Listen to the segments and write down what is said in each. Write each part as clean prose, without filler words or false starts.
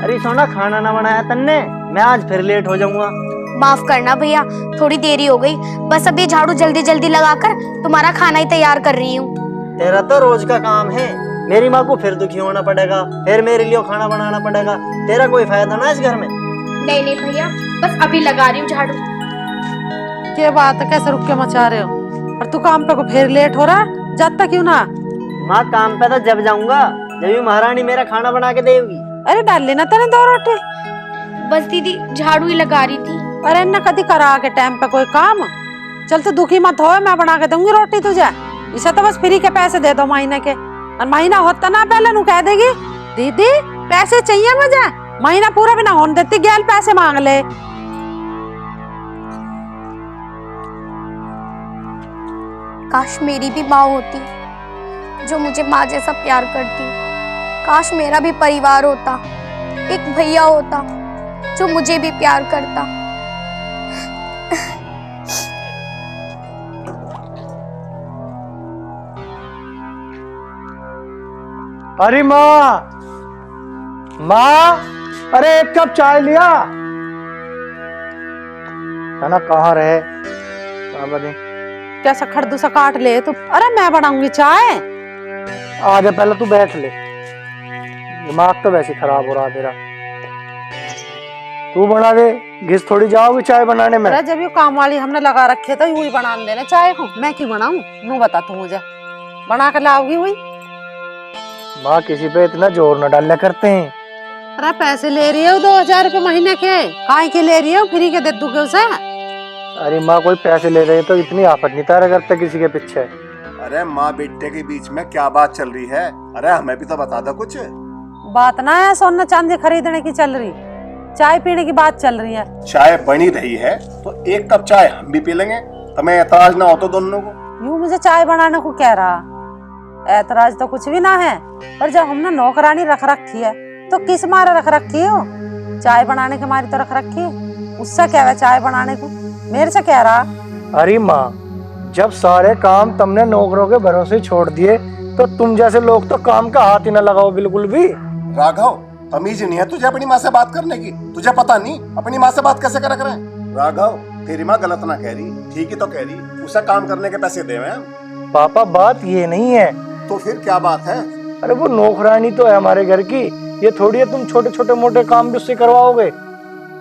अरे सोना, खाना ना बनाया तन्ने, मैं आज फिर लेट हो जाऊंगा। माफ करना भैया, थोड़ी देरी हो गई। बस अभी झाड़ू जल्दी जल्दी लगाकर तुम्हारा खाना ही तैयार कर रही हूँ। तेरा तो रोज का काम है। मेरी माँ को फिर दुखी होना पड़ेगा, फिर मेरे लिए खाना बनाना पड़ेगा। तेरा कोई फायदा ना इस घर में। नहीं नहीं भैया, बस अभी लगा रही हूँ झाड़ू। क्या बात है, कैसे रुक के मचा रहे हो? और तू काम पे को फिर लेट हो रहा, जाता क्यों ना? माँ, काम पे तो जब जाऊंगा जब ये महारानी मेरा खाना बना के देगी। अरे डाल लेना तेने 2 रोटी। बस दीदी, झाड़ू ही लगा रही थी। अरे न कदी करा के टाइम पे कोई काम। चल तू दुखी मत हो, मैं बना के दूंगी रोटी तुझे। इसे तो बस फ्री के पैसे दे दो महीने के। और महीना होता ना पहले नु कह देगी दीदी पैसे चाहिए मुझे, महीना पूरा भी ना होने देती, गैल पैसे मांग ले। काश मेरी भी माँ होती जो मुझे माँ जैसा प्यार करती। काश मेरा भी परिवार होता, एक भैया होता जो मुझे भी प्यार करता। अरे माँ, माँ, अरे 1 कप चाय लिया है ना? कहाँ रहे बाबा जी? कैसा खड़दू सा काट ले तू। अरे मैं बनाऊंगी चाय। आजा, पहले तू बैठ ले। दिमाग तो वैसे खराब हो रहा तेरा। तू बना दे, घिस थोड़ी जाओगी चाय बनाने में। अरे जब ये काम वाली हमने लगा रखे तो यूं ही बना देना चाय को। मैं क्यों बनाऊं? नू बता तू मुझे, बना कर लाओगी हुई? माँ, किसी पे इतना जोर न डालने करते हैं। अरे पैसे ले रही हो 2000 रुपए महीने के, काहे के ले रही हो? फ्री के दे दूंगे उसे। अरे माँ, कोई पैसे ले रहे हैं तो इतनी आफत नहीं तारा करते किसी के पीछे। अरे माँ बेटे के बीच में क्या बात चल रही है? अरे हमें भी तो बता दो कुछ। बात ना है सोना चांदी खरीदने की चल रही, चाय पीने की बात चल रही है। चाय बनी रही है तो 1 कप चाय हम भी पी लेंगे, तुम्हें ऐतराज ना हो तो दोनों को। यूं मुझे चाय बनाने को कह रहा, ऐतराज तो कुछ भी ना है। पर जब हमने नौकरानी रख रखी है तो किस मारे रख रखी हो? चाय बनाने के मारे तो रख रखी है। उससे क्या है चाय बनाने को? मेरे से कह रहा। अरे माँ, जब सारे काम तुमने नौकरों के भरोसे छोड़ दिए तो तुम जैसे लोग तो काम का हाथ ही न लगाओ बिल्कुल भी। राघव, तमीज नहीं है तुझे अपनी माँ से बात करने की? तुझे पता नहीं अपनी माँ से बात कैसे कर रहे हैं? राघव, तेरी माँ गलत ना कह रही, ठीक ही तो कह रही। उसे काम करने के पैसे दे हैं। पापा, बात ये नहीं है। तो फिर क्या बात है? अरे वो नौकरानी तो है हमारे घर की, ये थोड़ी है तुम छोटे छोटे मोटे काम भी उससे करवाओगे।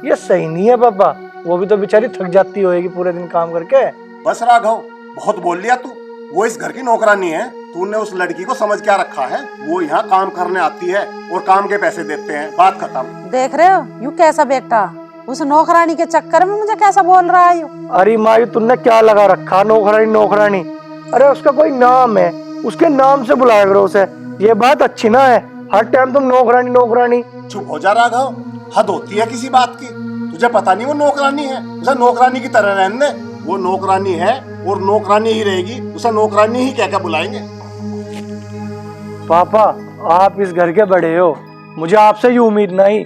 ये सही नहीं है पापा, वो भी तो बेचारी थक जाती होगी पूरे दिन काम करके। बस राघव, बहुत बोल लिया तू। वो इस घर की नौकरानी है, तूने उस लड़की को समझ क्या रखा है? वो यहाँ काम करने आती है और काम के पैसे देते हैं, बात खत्म। देख रहे हो यूं कैसा बेटा उस नौकरानी के चक्कर में मुझे कैसा बोल रहा है यूं। अरे माँ, तुमने क्या लगा रखा नौकरानी नौकरानी? अरे उसका कोई नाम है, उसके नाम से बुलाया करो उसे। ये बात अच्छी ना है, हर टाइम तुम नौकरानी नौकरानी। चुप हो जा राघव, हद होती है किसी बात की। तुझे पता नहीं वो नौकरानी है, उसे नौकरानी की तरह रहने दे। वो नौकरानी है और नौकरानी ही रहेगी, उसे नौकरानी ही क्या क्या बुलाएंगे। पापा, आप इस घर के बड़े हो, मुझे आपसे ये उम्मीद नहीं।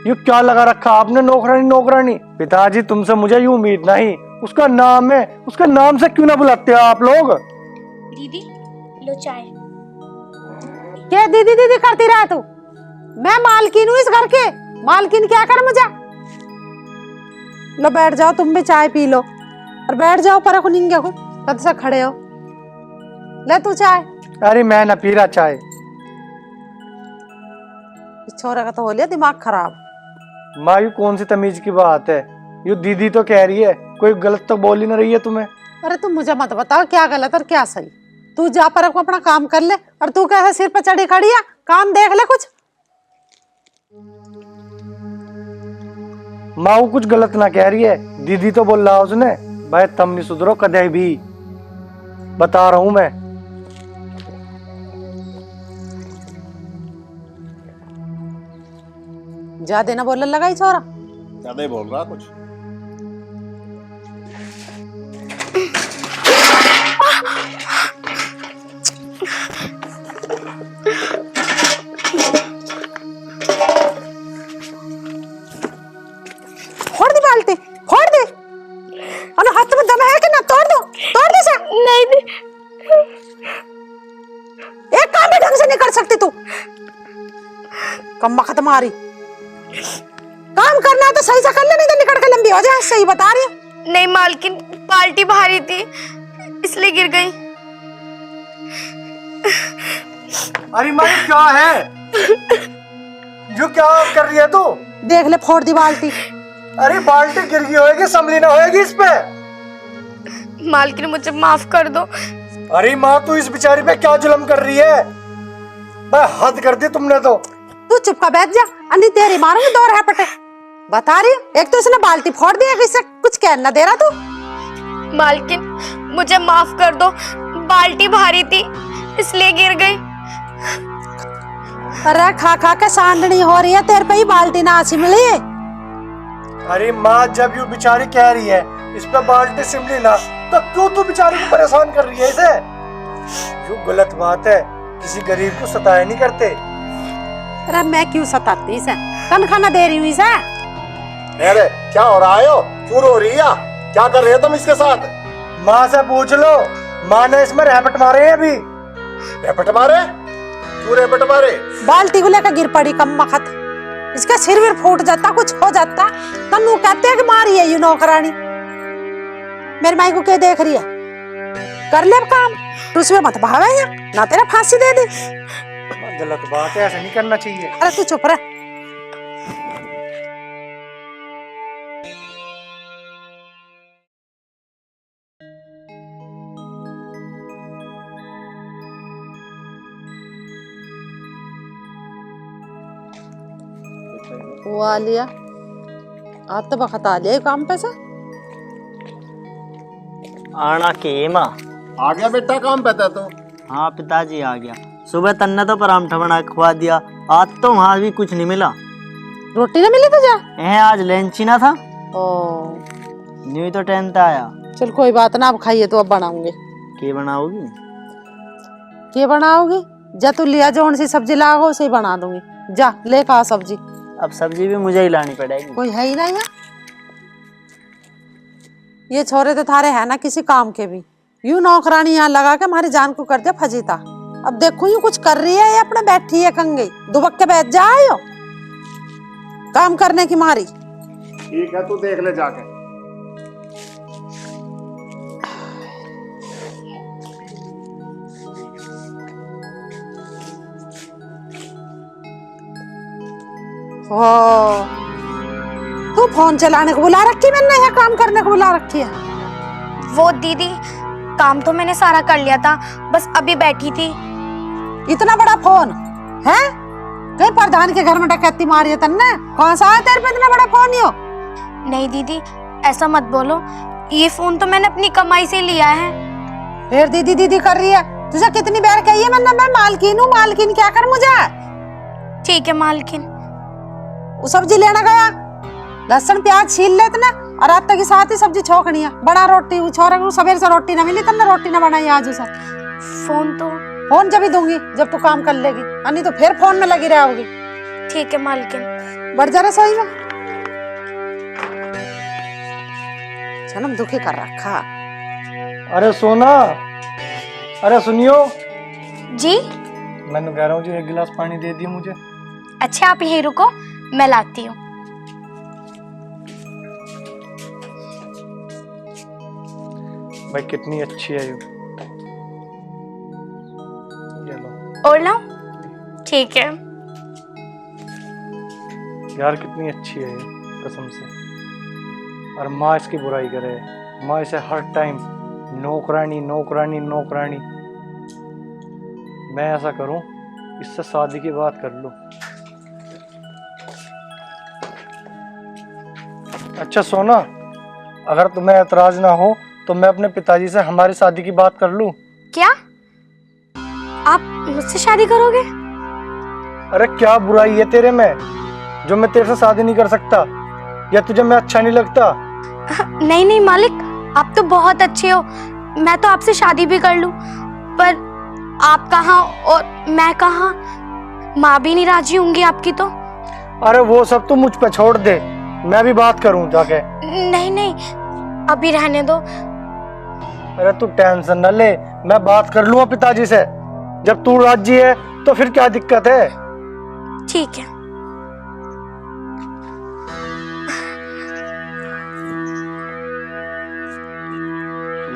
ये क्या लगा रखा आपने नौकरानी नौकरानी? पिताजी, तुमसे मुझे ये उम्मीद नहीं। उसका नाम है, उसके नाम से क्यों ना बुलाते हो आप लोग? दीदी लो चाय। क्या दीदी दीदी करती रहा तू? मैं मालकिन हूँ इस घर के, मालकिन क्या कर मुझे? लो बैठ जाओ, तुम भी चाय पी लो और बैठ जाओ। पर निंगे हो कद से खड़े हो, ले तू चाय। अरे मैं ना पी रहा चाय। इस छोरे का तो हो लिया दिमाग खराब। माँ, यू कौन सी तमीज की बात है? यू दीदी तो कह रही है, कोई गलत तो बोल ही ना रही है तुम्हें। अरे तुम मुझे मत बताओ क्या गलत और क्या सही। तू जा पर अपना काम कर ले, और तू कैसे सिर पे चढ़ी खड़ी है? काम देख ले कुछ। माँ, वो कुछ गलत ना कह रही है, दीदी तो बोल रहा उसने। भाई तुम नहीं सुधरो कदे भी, बता रहा हूं मैं। ज्यादा ना बोलने लगा ही छोरा। ज्यादा ही बोल रहा कुछ। फोड़ दी बाल्टी, फोड़ दे। अरे हाथ में दम है कि ना? तोड़ दो, तोड़ दे से। नहीं एक काम भी ढंग से नहीं कर सकती तू। कम्मा खत्म आ रही। काम करना है तो सही से कर ले, नहीं तो निकल के लंबी हो जाए। सही बता रही हूँ। नहीं मालकिन, बाल्टी भारी थी इसलिए गिर गई। अरे माँ ये क्या है? जो क्या कर रही है तू? देख ले, फोड़ दी बाल्टी। अरे बाल्टी गिर गई होगी, संभली ना होगी इस पे। मालकिन मुझे माफ कर दो। अरे माँ तू इस बेचारी पे क्या जुल्म कर रही है? मैं हद कर दी तुमने तो। तू चुप का बैठ जा, अन्नी तेरी मारूंगी दो रह। बता रही हूँ, एक तो इसने बाल्टी फोड़ दी, एक इससे कुछ कहना दे रहा तू। मालकिन मुझे माफ कर दो, बाल्टी भारी थी इसलिए गिर गई। अरे खा खा के सांडनी हो रही है, तेरे पे ही बाल्टी ना सिमली। अरे माँ जब यू बेचारी कह रही है इस पे बाल्टी सिमली ना, तो क्यों तू बेचारी को परेशान कर रही है इसे? यू गलत बात है, किसी गरीब को सताया नहीं करते। अरे मैं क्यों सताती इसे, तनख्वाह ना दे रही हूँ इसे। अरे क्या हो रहा है? क्यों रो रही है? क्या कर रहे हो तुम इसके साथ? माँ से पूछ लो, माँ ने इसमें रैपट मारे हैं अभी। रेपट मारे? क्यों रेपट मारे? बाल्टी को लेकर गिर पड़ी कम मखत, इसका सिर विर फूट जाता, कुछ हो जाता। तन्नू कहते हैं कि मारी है ये नौकरानी। मेरी माई को क्या देख रही है? कर ले अब काम, तू उसमें मत भावे यहाँ, ना तेरा फांसी दे दी। गलत बात है, ऐसा नहीं करना चाहिए। अरे तू चुप रह। वो आ लिया, आज तो बखत आ लिया काम पे से। आना के माँ। आ गया बेटा काम पे तो? हाँ पिताजी आ गया। सुबह तन्ने तो परांठा बना के खुआ दिया, आज तो वहाँ भी कुछ नहीं मिला। रोटी ना मिली तुझे? आज लंच ही ना था। ओ न्यू तो 10th आया। चल कोई बात ना, अब खाइए तो अब बनाऊंगी। के बनाओगी? के बनाओगी? जा तू लिया जो सी सब्जी लाओ उसे ही बना दूंगी। जा ले का सब्जी। अब सब्जी भी मुझे ही लानी पड़ेगी। कोई है ही नहीं है। ये छोरे तो थारे है ना किसी काम के भी, यूं नौकरानी यहाँ लगा के हमारी जान को कर दिया फजीता। अब देखो यूं कुछ कर रही है या अपने बैठी है कंगी, दुबक के बैठ जाओ काम करने की मारी। ठीक है, तू देख ले जाके। ओ तू फोन चलाने को बुला रखी मैंने या काम करने को बुला रखी है? वो दीदी, काम तो मैंने सारा कर लिया था, बस अभी बैठी थी। इतना बड़ा फोन है? कहीं प्रधान के घर में डकैती मारी है तन्ने? कौन सा है तेरे पे इतना बड़ा फोन? यो नहीं दीदी ऐसा मत बोलो, ये फोन तो मैंने अपनी कमाई से लिया है। फिर दीदी दीदी कर रही है। तुझे कितनी बार कही है मैंने, मैं मालकिन हूँ, मालकिन क्या कर मुझे। ठीक है मालकिन। वो सब्जी लेना गया, लहसुन प्याज छील लेते ना, और रात तक के साथ ही सब्जी छोकनी है। बड़ा रोटी वो छोरा को सवेरे से रोटी ना मिली, तब रोटी ना बनाई आज उसे। फोन जब ही दूंगी जब तू काम कर लेगी, नहीं तो फिर फोन में लगी रहोगी। ठीक है मालकिन। बढ़ जा रसोई में, जन्म दुखी कर रखा। अरे सोना, अरे सुनियो जी। मैंने कह रहा हूँ जो 1 गिलास पानी दे दियो मुझे। अच्छा आप यहीं रुको, मैं लाती हूँ। भाई कितनी अच्छी है ये लो। और लाओ? ठीक है। यार कितनी अच्छी है ये, कसम से। और माँ इसकी बुराई करे, माँ इसे हर टाइम नौकरानी नौकरानी नौकरानी। मैं ऐसा करूं, इससे शादी की बात कर लूं। अच्छा सोना, अगर तुम्हें एतराज ना हो तो मैं अपने पिताजी से हमारी शादी की बात कर लूं। क्या आप मुझसे शादी करोगे? अरे क्या बुराई है तेरे में जो मैं तेरे से शादी नहीं कर सकता, या तुझे मैं अच्छा नहीं लगता? नहीं नहीं मालिक, आप तो बहुत अच्छे हो, मैं तो आपसे शादी भी कर लूं, पर आप कहाँ और मैं कहाँ? माँ भी नहीं राजी होंगी आपकी तो। अरे वो सब तो मुझ पे छोड़ दे, मैं भी बात करूं जाके। नहीं नहीं अभी रहने दो। अरे तू टेंशन न ले, मैं बात कर लूंगा पिताजी से। जब तू राजी है तो फिर क्या दिक्कत है? ठीक है।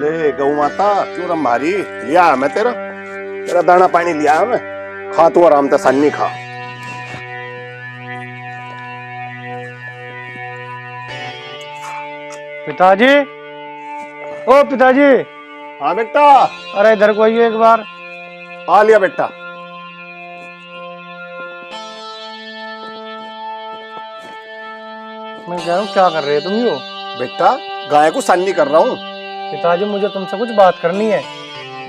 ले गौ माता क्यों रंभारी, लिया मैं तेरा दाना पानी लिया मैं, खा तू आराम से, सन्नी खा। पिताजी, ओ पिताजी। हाँ बेटा। अरे इधर को आइए एक बार। आ लिया बेटा। मैं कह रहा हूँ क्या कर रहे हो तुम यूं? बेटा गाय को सन्नी कर रहा हूँ। पिताजी मुझे तुमसे कुछ बात करनी है।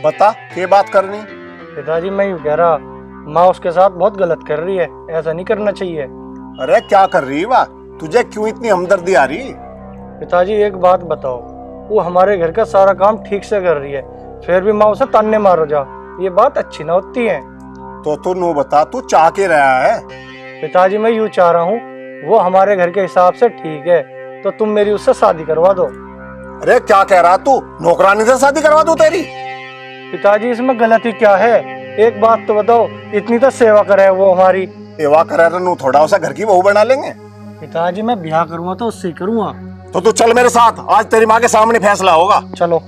बता क्या बात करनी। पिताजी मैं यूं कह रहा, माँ उसके साथ बहुत गलत कर रही है, ऐसा नहीं करना चाहिए। अरे क्या कर रही है वाह, तुझे क्यों इतनी हमदर्दी आ रही। पिताजी एक बात बताओ, वो हमारे घर का सारा काम ठीक से कर रही है, फिर भी माँ उसे ताने मारो जा, ये बात अच्छी ना होती है। तो तू नो बता, तू चाह के रहा है। पिताजी मैं यूं चाह रहा हूँ, वो हमारे घर के हिसाब से ठीक है, तो तुम मेरी उससे शादी करवा दो। अरे क्या कह रहा तू, नौकरानी से शादी करवा दूं तेरी। पिताजी इसमें गलती क्या है, एक बात तो बताओ, इतनी तो सेवा करे वो हमारी। सेवा करे तो थोड़ा उसे घर की बहू बना लेंगे। पिताजी मैं ब्याह करूंगा तो उससे करूंगा। तो तू चल मेरे साथ, आज तेरी माँ के सामने फैसला होगा। चलो।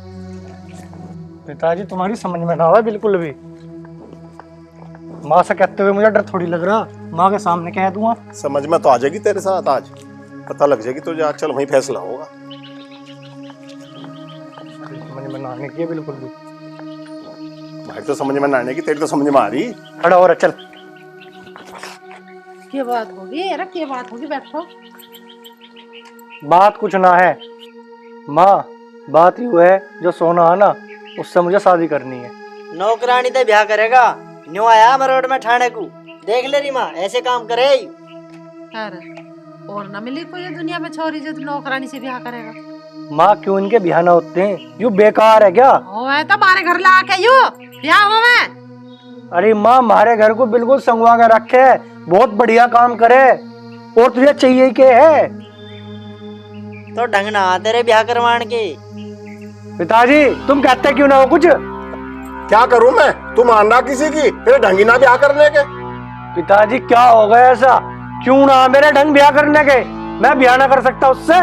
पिताजी तुम्हारी समझ में ना आवा बिल्कुल भी, माँ से कहते हुए मुझे डर थोड़ी लग रहा, माँ के सामने कह दूंगा। समझ में तो आ जाएगी तेरे साथ, आज पता लग जाएगी तुझे, आज चल वहीं फैसला होगा। समझ में ना आने की है बिल्कुल भी। भाई तो समझ में ना आने की, तेरी तो समझ में आ रही। खड़ा हो रहा, चल। क्या बात होगी, अरे क्या बात होगी, बैठो। बात कुछ ना है माँ, बात यूँ है, जो सोना है ना उससे मुझे शादी करनी है। नौकरानी तो ब्याह करेगा, न्यू आया मरोड़ में ठाणे को, देख ले री माँ ऐसे काम करे। अरे और ना मिली कोई दुनिया में छोरी जो नौकरानी से ब्याह करेगा। माँ क्यों इनके ब्याह ना होते हैं, यू बेकार है क्या? होवे तो हमारे घर ला के यू ब्याह होवे। अरे माँ हमारे घर को बिल्कुल संगवा के रखे है, बहुत बढ़िया काम करे, और तुझे चाहिए के है? तो ढंग ना तेरे ब्याह करवान के। पिताजी तुम कहते क्यों ना हो कुछ? क्या करूं मैं, तू मान रहा किसी की, तेरे ढंगी ना ब्याह करने के। पिताजी क्या हो गया ऐसा, क्यों ना मेरे ढंग ब्याह करने के, मैं ब्याह ना कर सकता उससे?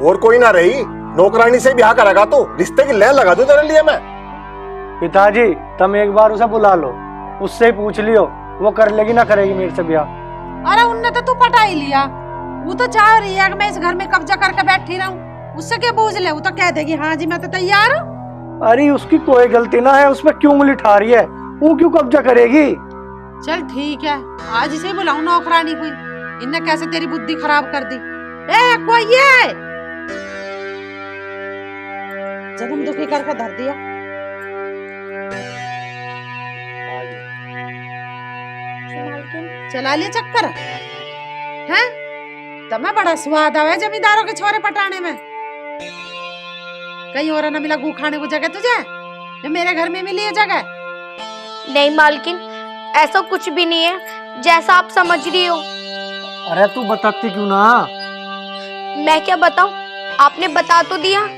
और कोई ना रही, नौकरानी से ब्याह करेगा तो रिश्ते की लय लगा दूं तेरे लिए मैं। पिताजी तुम एक बार उसे बुला लो, उससे ही पूछ लियो वो कर लेगी ना करेगी मेरे से ब्याह। अरे उनने तो तू पटा ही लिया, वो तो चाह रही है कि मैं इस घर में कब्जा करके बैठी रहूं, उससे क्या पूछ ले, वो तो कह देगी हाँ जी मैं तो तैयार हूँ। अरे उसकी कोई गलती ना है, उसमें क्यों उंगली ठा रही है, वो क्यों कब्जा करेगी? चल ठीक है, आज इसे बुलाऊं नौकरानी कोई, इनने कैसे तेरी बुद्धि खराब कर दी। ए कोई ये जन्म दुखी करके धर दिया। चला लिया चक्कर है, तुम्हें बड़ा स्वाद आवे जमींदारों के छोरे पटाने में। कहीं और ना मिला गू खाने को जगह तुझे, ये मेरे घर में मिली है जगह। नहीं मालकिन, ऐसा कुछ भी नहीं है जैसा आप समझ रही हो। अरे तू बताती क्यों ना? मैं क्या बताऊं, आपने बता तो दिया,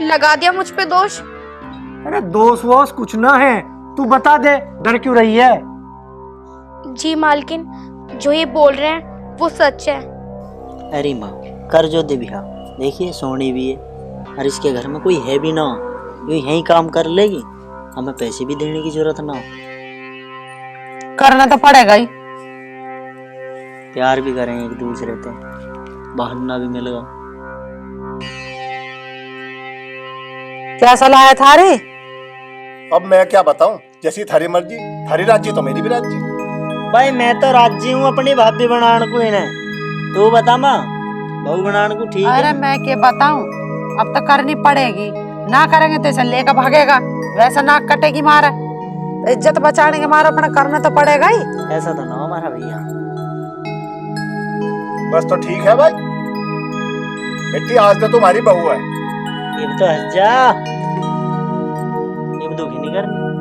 लगा दिया मुझ पे दोष। अरे दोष वोष कुछ ना है, तू बता दे, डर क्यों रही है? जी मालकिन, जो ये बोल रहे हैं वो सच है। अरे माँ कर जो दे ब्याह, देखिए सोनी भी है, और इसके घर में कोई है भी ना, ये यही काम कर लेगी, हमें पैसे भी देने की जरूरत ना हो। करना तो पड़ेगा ही, प्यार भी करें एक दूसरे से, बहाना भी मिलेगा। क्या सलाह है थारी? अब मैं क्या बताऊं, जैसी थारी मर्जी, थारी राजी तो मेरी भी राजी। भाई मैं तो राजी हूँ अपनी भाभी बनाने को, इन्हें तू बता माँ, बहू बनाने को ठीक है? अरे मैं क्या बताऊं, अब तो करनी पड़ेगी, ना करेंगे तो ऐसा लेकर भागेगा, वैसा नाक कटेगी मारा, इज्जत बचाने के मारे अपना करना तो पड़ेगा ही। ऐसा तो ना हो हमारा भैया। बस तो ठीक है भाई, बेटी आज तो तुम्हारी बहू है। ये भी तो हंस जा, ये भी दुखी नहीं करनी।